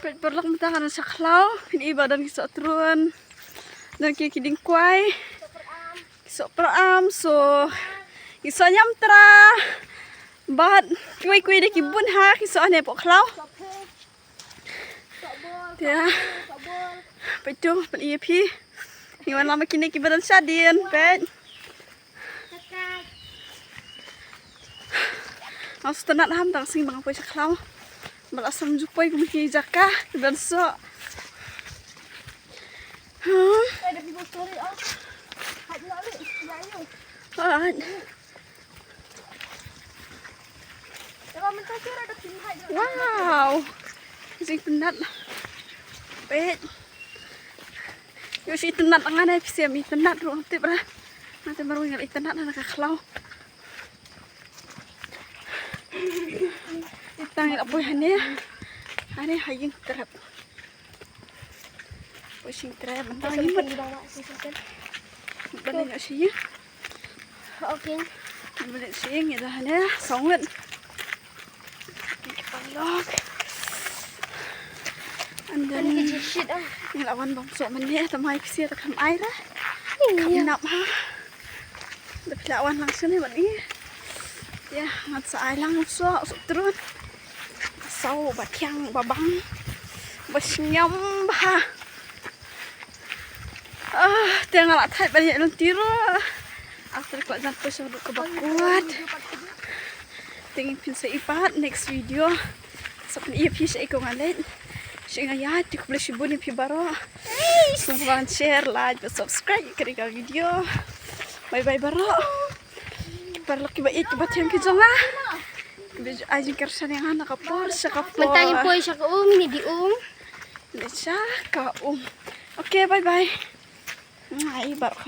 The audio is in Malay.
Perlak matakan sa klaw, piniba dan kisok turun. Dan kikiding kway. Kisok peram, so kisok nyamtra. Bahat kuy de kibun ha, kisok ane po klaw. Ya. Petung pen EP. Iwan lama kini kibadan sadin, pet. Aku tenat ham tang sing bang poy sa klaw. Malasam jupoy kumiki jaka dan so. Ada di botol ni ah. Hat nak ni, jangan. Hat. Kalau mentah kira ada sini hat. Wow. Sing penat. Pet. Yo si tenat angan ai pisia mi tenat ru nanti bara. Nanti baru ngal tenat anak klaw. Itang apa hane? Hane hayeng terap. Pusing terap mentang imut. Bên này xí. Ok. Bên này xí người ta hane sống lên. Log. And then Ini shit ah. ngelawan bangsa meneh tamai pisia tak kam air lah. Kam nap ha. Dah lawan langsung ni bani. Ya, ngat sa ai lang so turun. Sau batyang babang. Basnyam ha. Tengah nak thai banyak long tiro. Aku kuat sampai suruh ke bakuat. Tingin pin sa ipat next video. Sapan iya pi sa ikaw ngalit. Siya nga ya, di ko beli sibun ni pi baro. Sumbangan share, like, subscribe ke video. Bye bye baro. Parlo kiba it kiba tiang ki jonga. Kiba ajin kersan yang anak kapor sa kapor. Mentangin poy siya ka ini di Let's ka Okay, bye bye. Ay, baro.